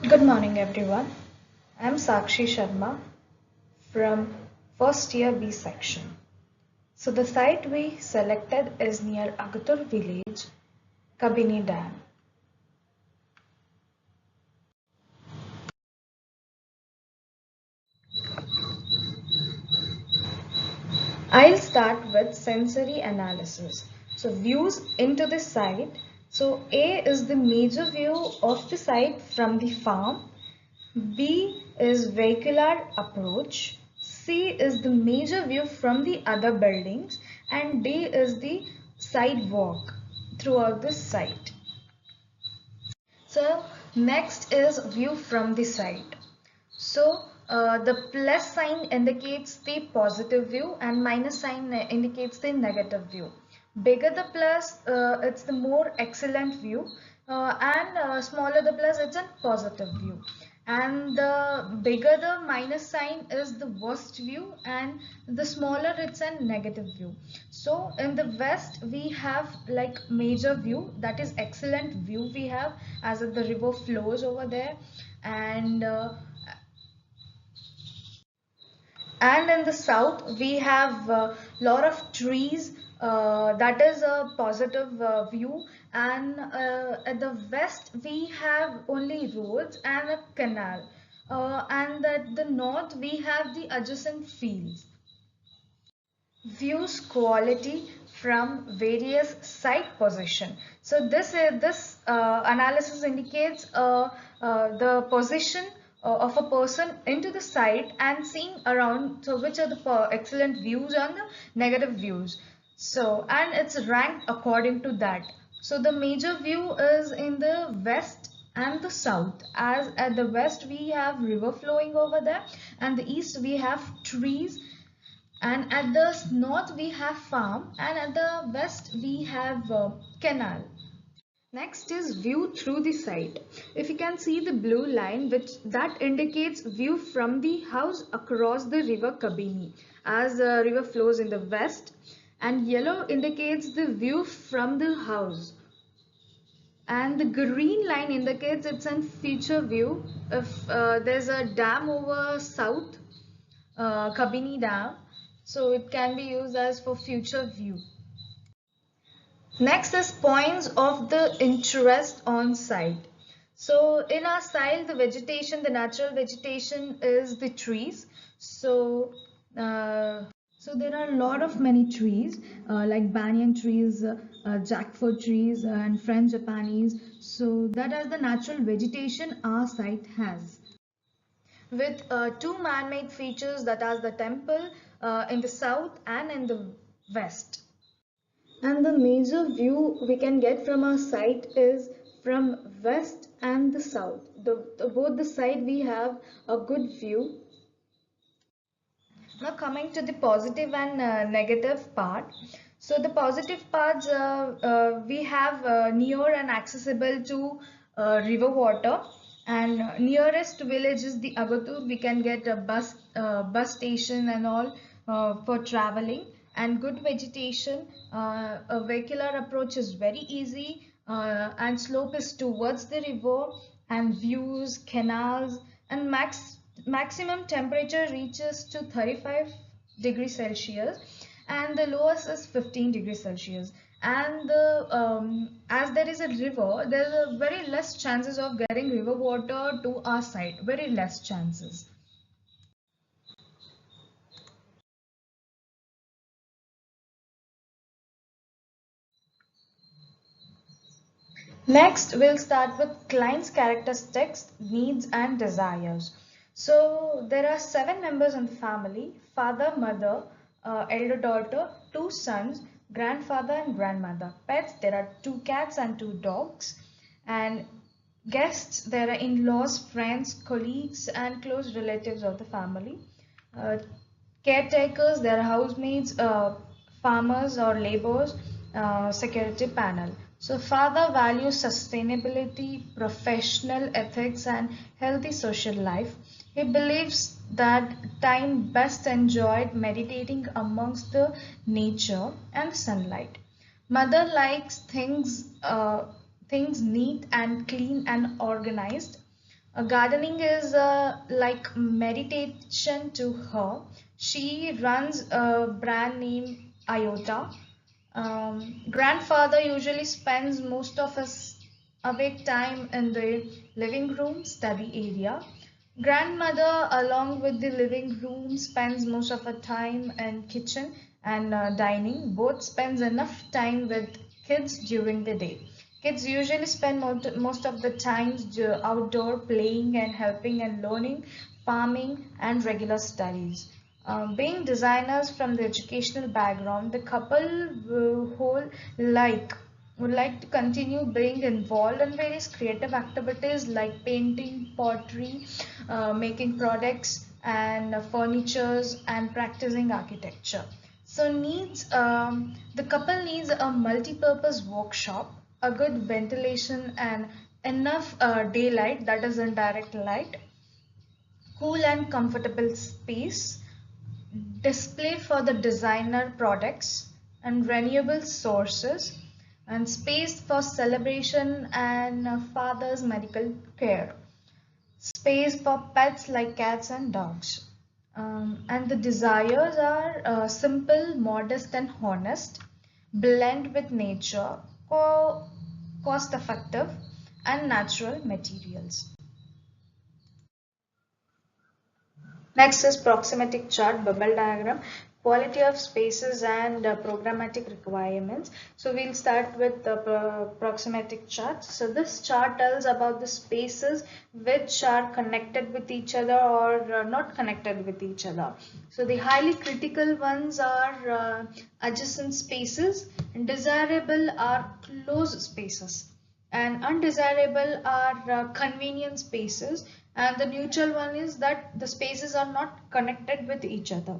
Good morning, everyone. I'm Sakshi Sharma from first year B section. So the site we selected is near Agatur village, Kabini Dam. I'll start with sensory analysis. So views into the site. So A is the major view of the site from the farm. B is vehicular approach. C is the major view from the other buildings, and D is the sidewalk throughout the site. So next is view from the site. So the plus sign indicates the positive view and minus sign indicates the negative view. Bigger the plus, it's the more excellent view, and smaller the plus, it's a positive view. And the bigger the minus sign is the worst view, and the smaller it's a negative view. So in the west we have like major view, that is excellent view we have, as if the river flows over there. And in the south we have a lot of trees, that is a positive view. And at the west we have only roads and a canal, and at the north we have the adjacent fields. Views quality from various site position. So this analysis indicates the position of a person into the site and seeing around, so which are the excellent views and the negative views. So, and it's ranked according to that. So the major view is in the west and the south, as at the west we have river flowing over there, and the east we have trees, and at the north we have farm, and at the west we have canal. Next is view through the site. If you can see the blue line, which that indicates view from the house across the river Kabini, as the river flows in the west, and yellow indicates the view from the house, and the green line indicates it's a future view. If there's a dam over south, Kabini Dam, so it can be used as for future view. Next is points of the interest on site. So in our site, the vegetation, the natural vegetation is the trees. So uh, so there are a lot of many trees, like banyan trees, jackfruit trees, and French Japanese. So that is the natural vegetation our site has, with two man-made features, that are the temple in the south and in the west. And the major view we can get from our site is from west and the south. Both the side we have a good view. Now coming to the positive and negative part. So the positive parts, we have near and accessible to river water, and nearest village is the Agatur. We can get a bus station and all for traveling, and good vegetation. A vehicular approach is very easy, and slope is towards the river, and views, canals, and maximum temperature reaches to 35 degrees Celsius, and the lowest is 15 degrees Celsius. And as there is a river, there are very less chances of getting river water to our site, very less chances. Next, we'll start with client's characteristics, needs, and desires. So, there are 7 members in the family: father, mother, elder daughter, 2 sons, grandfather, and grandmother. Pets, there are 2 cats and 2 dogs. And guests, there are in laws, friends, colleagues, and close relatives of the family. Uh, Caretakers, they are housemaids, farmers or laborers, security panel. So father values sustainability, professional ethics, and healthy social life. He believes that time best enjoyed meditating amongst the nature and sunlight. Mother likes things neat and clean and organized. Gardening is like meditation to her. She runs a brand named Iota. Grandfather usually spends most of his awake time in the living room study area. Grandmother, along with the living room, spends most of her time in kitchen and dining. Both spends enough time with kids during the day. Kids usually spend most of the time outdoor playing and helping and learning, farming and regular studies. Being designers from the educational background, the couple would like to continue being involved in various creative activities like painting, pottery, making products and furnitures and practicing architecture. So the couple needs a multi-purpose workshop, a good ventilation and enough daylight, that is indirect light, cool and comfortable space, display for the designer products and renewable sources, and space for celebration and father's medical care, space for pets like cats and dogs. And the desires are simple, modest and honest, blend with nature, cost effective and natural materials. Next is proximate chart, bubble diagram, quality of spaces and programmatic requirements. So we'll start with the proximate chart. So this chart tells about the spaces which are connected with each other or not connected with each other. So the highly critical ones are adjacent spaces, and desirable are close spaces, and undesirable are convenient spaces, and the neutral one is that the spaces are not connected with each other.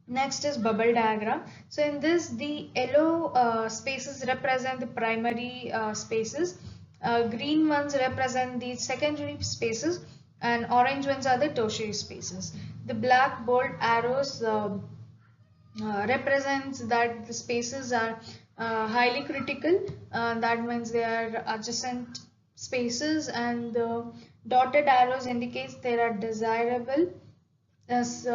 Next is bubble diagram. So in this, the yellow spaces represent the primary spaces, green ones represent the secondary spaces, and orange ones are the tertiary spaces. The black bold arrows represents that the spaces are highly critical, that means they are adjacent spaces, and the dotted arrows indicates they are desirable as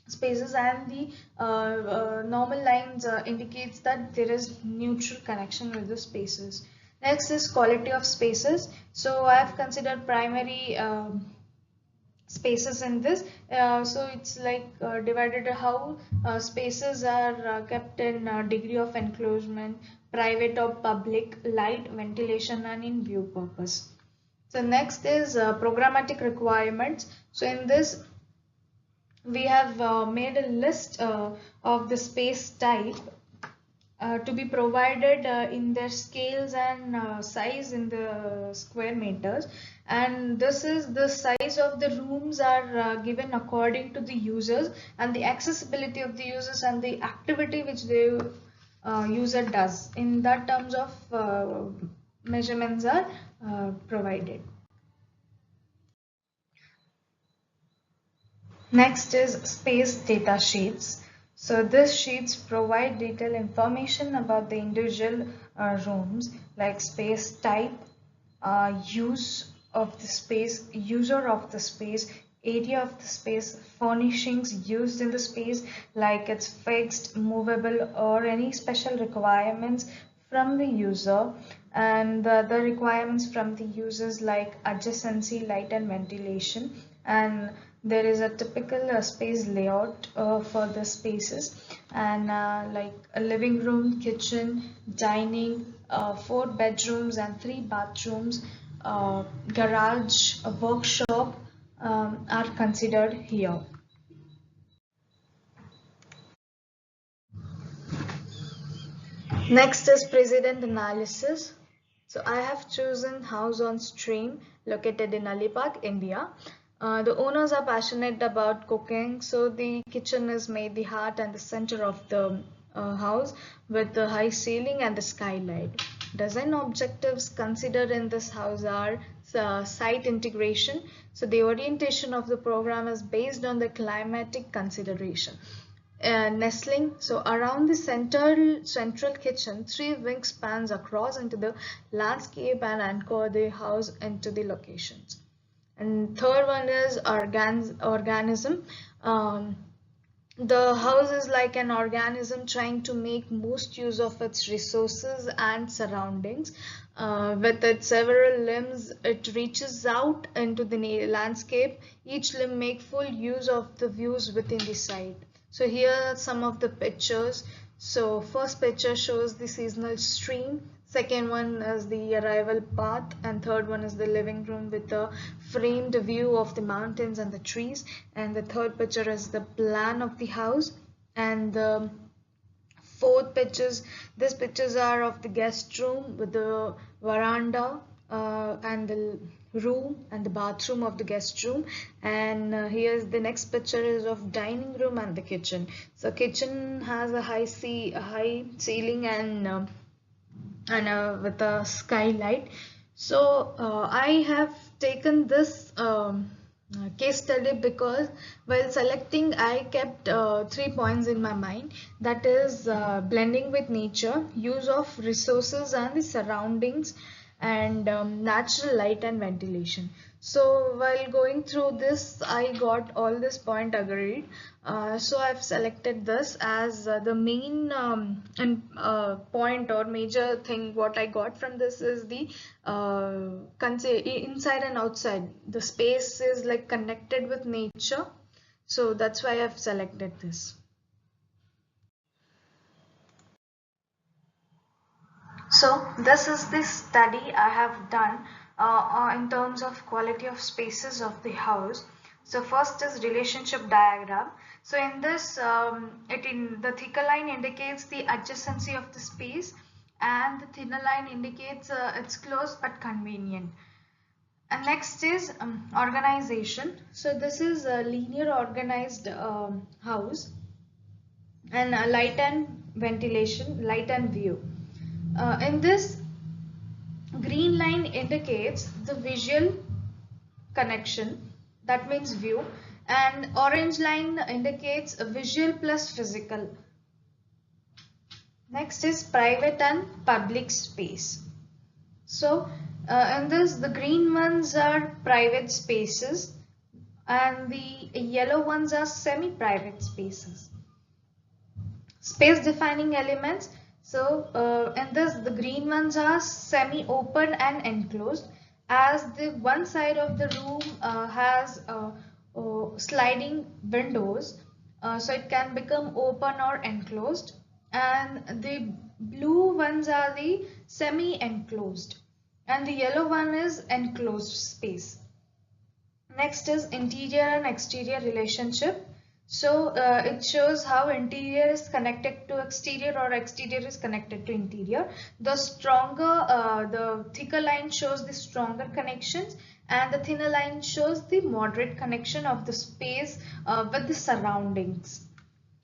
spaces, and the normal lines indicates that there is neutral connection with the spaces. Next is quality of spaces. So I have considered primary spaces in this, so it's like divided how spaces are kept in degree of enclosement, private or public, light, ventilation and in view purpose. So next is programmatic requirements. So in this we have made a list of the space type to be provided in their scales and size in the square meters, and this is the size of the rooms are given according to the users and the accessibility of the users and the activity which the user does. In that terms of measurements are provided. Next is space data sheets. So these sheets provide detailed information about the individual rooms like space type, use of the space, user of the space, area of the space, furnishings used in the space like it's fixed, movable or any special requirements from the user, and the other requirements from the users like adjacency, light and ventilation, and there is a typical space layout for the spaces, and like a living room, kitchen, dining, 4 bedrooms and 3 bathrooms, garage, a workshop are considered here. Next is precedent analysis. So I have chosen house on stream located in Alibaug, India. The owners are passionate about cooking, so the kitchen is made the heart and the center of the house with the high ceiling and the skylight. Design objectives considered in this house are site integration. So the orientation of the program is based on the climatic consideration. nestling. So around the central kitchen, three wings spans across into the landscape and anchor the house into the locations. And third one is organism. Um, the house is like an organism trying to make most use of its resources and surroundings. With its several limbs, it reaches out into the landscape. Each limb make full use of the views within the site. So here are some of the pictures. So first picture shows the seasonal stream. Second one is the arrival path, and third one is the living room with a framed view of the mountains and the trees. And the third picture is the plan of the house. And the fourth pictures, these pictures are of the guest room with the veranda and the room and the bathroom of the guest room. And here's the next picture is of dining room and the kitchen. So kitchen has a high ceiling and with a skylight. So I have taken this case study because while selecting I kept 3 points in my mind, that is blending with nature, use of resources and the surroundings, and natural light and ventilation. So while going through this, I got all this point agreed. So I've selected this as the main point or major thing. What I got from this is the inside and outside. The space is like connected with nature. So that's why I've selected this. So this is the study I have done in terms of quality of spaces of the house. So first is relationship diagram. So in this, the thicker line indicates the adjacency of the space, and the thinner line indicates it's close but convenient. And next is organization. So this is a linear organized house, and light and ventilation, light and view. In this, green line indicates the visual connection, that means view, and orange line indicates visual plus physical. Next is private and public space. So in this, the green ones are private spaces and the yellow ones are semi-private spaces. Space defining elements. So in this, the green ones are semi-open and enclosed, as the one side of the room has sliding windows, so it can become open or enclosed, and the blue ones are the semi-enclosed, and the yellow one is enclosed space. Next is interior and exterior relationship. So it shows how interior is connected to exterior or exterior is connected to interior. The thicker line shows the stronger connections, and the thinner line shows the moderate connection of the space with the surroundings.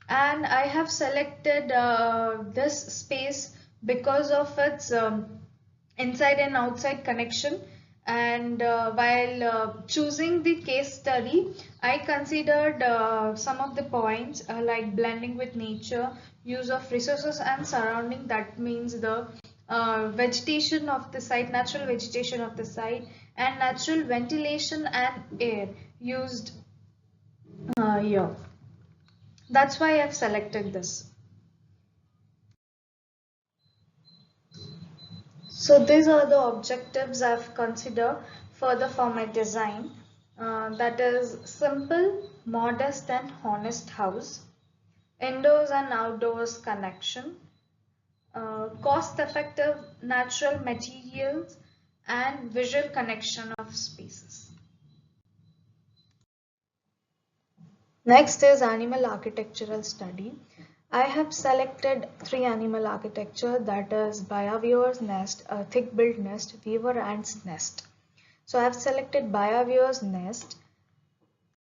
And I have selected this space because of its inside and outside connection. And while choosing the case study, I considered some of the points like blending with nature, use of resources and surrounding, that means the vegetation of the site, natural vegetation of the site, and natural ventilation and air used here. That's why I've selected this. So these are the objectives I've considered further for my design. That is simple, modest and honest house, indoors and outdoors connection, cost effective natural materials, and visual connection of spaces. Next is animal architectural study. I have selected three animal architecture, that is Biavior's nest, a thick built nest, weaver ant's nest. So I have selected Biavior's nest.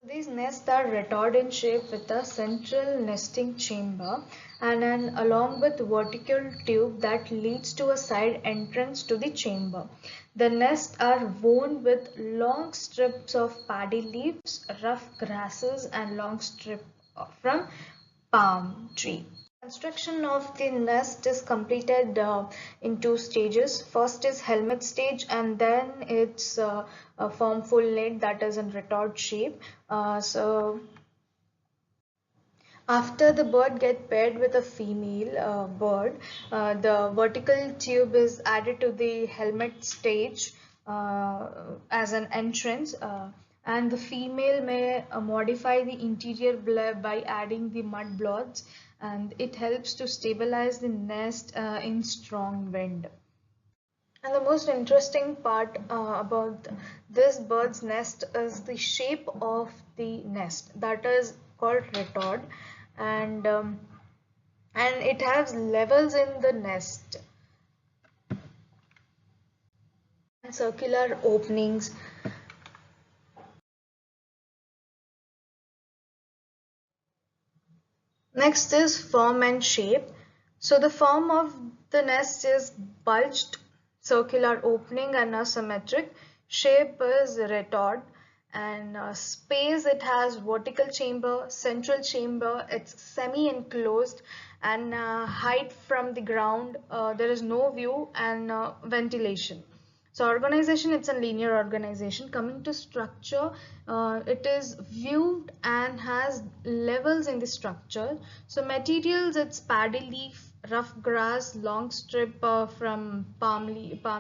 These nests are retort in shape with a central nesting chamber and along with vertical tube that leads to a side entrance to the chamber. The nests are woven with long strips of paddy leaves, rough grasses and long strip from palm tree. Construction of the nest is completed in two stages. First is helmet stage, and then it's a form full net, that is in retort shape. So after the bird get paired with a female bird, the vertical tube is added to the helmet stage as an entrance, and the female may modify the interior by adding the mud blocks, and it helps to stabilize the nest in strong wind. And the most interesting part about this bird's nest is the shape of the nest, that is called retort, and and it has levels in the nest and circular openings. Next is form and shape. So the form of the nest is bulged, circular opening and asymmetric. Shape is retort, and space, it has vertical chamber, central chamber, it's semi-enclosed, and height from the ground, there is no view, and ventilation. So organization, it's a linear organization. Coming to structure, it is viewed and has levels in the structure. So materials, it's paddy leaf, rough grass, long strip from palm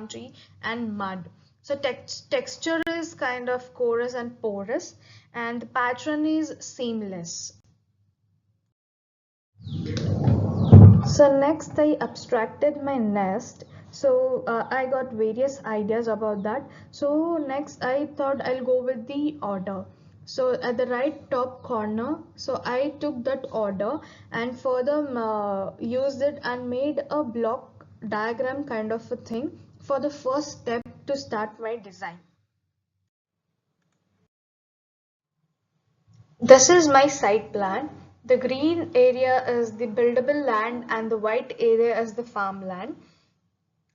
tree, and mud. So texture is kind of porous and porous, and the pattern is seamless. So next I abstracted my nest. So I got various ideas about that. So next I thought I'll go with the order. So at the right top corner, so I took that order and further used it and made a block diagram kind of a thing for the first step to start my design. This is my site plan. The green area is the buildable land and the white area is the farmland.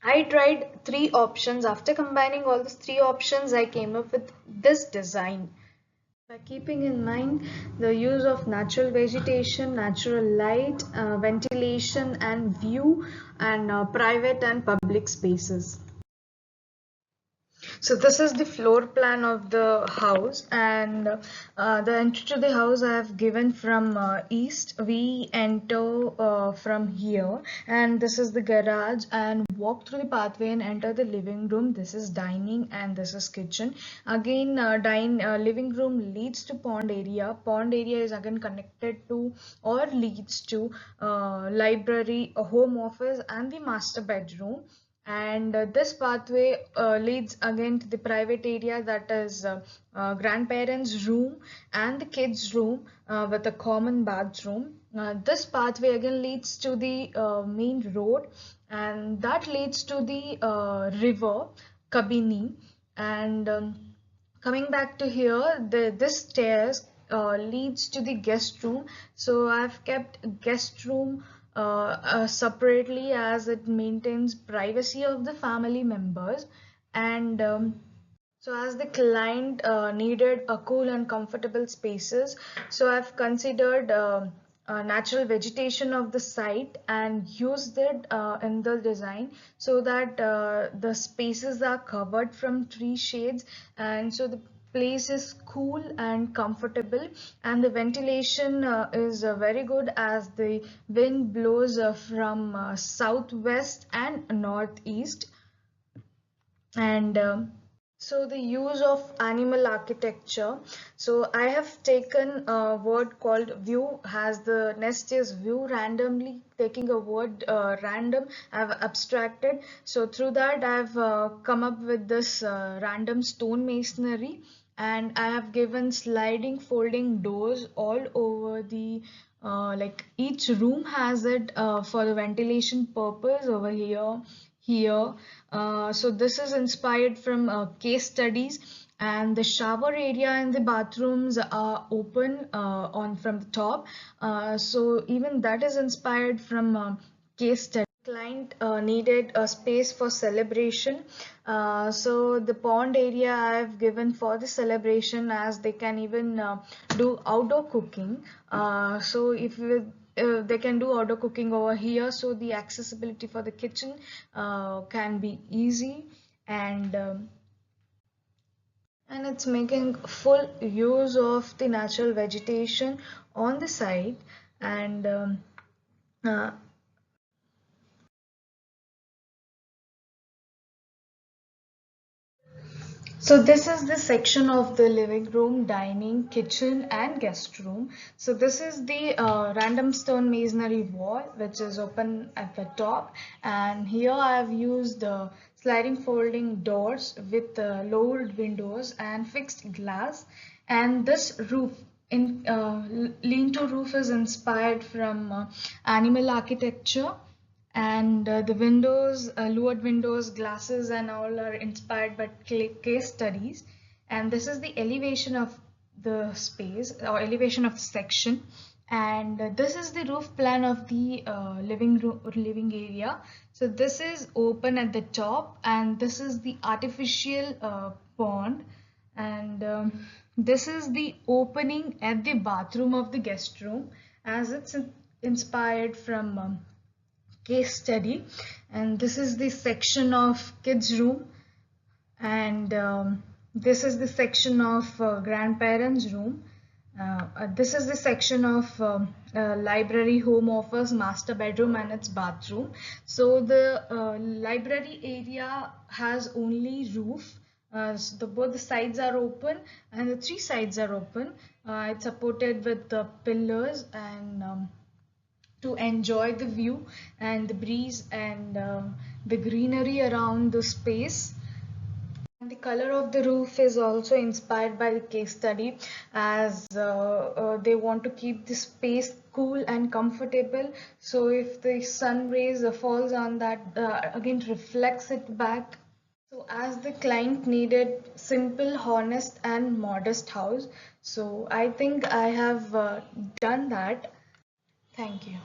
I tried three options. After combining all these three options, I came up with this design. By keeping in mind the use of natural vegetation, natural light, ventilation and view, and private and public spaces. So this is the floor plan of the house, and the entry to the house I have given from east. We enter from here, and this is the garage, and walk through the pathway and enter the living room. This is dining and this is kitchen. Again, living room leads to pond area. Pond area is again connected to or leads to library, a home office, and the master bedroom. And this pathway leads again to the private area, that is grandparents room and the kids room with a common bathroom. This pathway again leads to the main road, and that leads to the river Kabini. And coming back to here, this stairs leads to the guest room. So I've kept guest room separately as it maintains privacy of the family members. And so as the client needed a cool and comfortable spaces, so I've considered natural vegetation of the site and used it in the design, so that the spaces are covered from tree shades, and so the place is cool and comfortable, and the ventilation is very good as the wind blows from southwest and northeast. And so the use of animal architecture. So I have taken a word called view, has the nest is view, randomly taking a word random, I've abstracted. So through that I've come up with this random stone masonry, and I have given sliding folding doors all over the like each room has it for the ventilation purpose over here. So this is inspired from case studies, and the shower area and the bathrooms are open on from the top. So even that is inspired from case study. Client needed a space for celebration, so the pond area I've given for the celebration, as they can even do outdoor cooking. So they can do outdoor cooking over here, so the accessibility for the kitchen can be easy, and it's making full use of the natural vegetation on the site. And uh, So this is the section of the living room, dining, kitchen and guest room. So this is the random stone masonry wall which is open at the top, and here I have used sliding folding doors with lowered windows and fixed glass. And this roof in lean-to roof is inspired from animal architecture, and the windows, lowered windows, glasses and all are inspired by case studies. And this is the elevation of the space or elevation of the section. And this is the roof plan of the living area. So this is open at the top, and this is the artificial pond. And this is the opening at the bathroom of the guest room, as it's inspired from case study. And this is the section of kids room, and this is the section of grandparents room. This is the section of library, home office, master bedroom and its bathroom. So the library area has only roof. Both the sides are open, and the three sides are open. It's supported with the pillars, and to enjoy the view and the breeze and the greenery around the space. And the color of the roof is also inspired by the case study, as they want to keep the space cool and comfortable. So if the sun rays falls on that, again reflects it back. So as the client needed simple, honest and modest house, so I think I have done that. Thank you.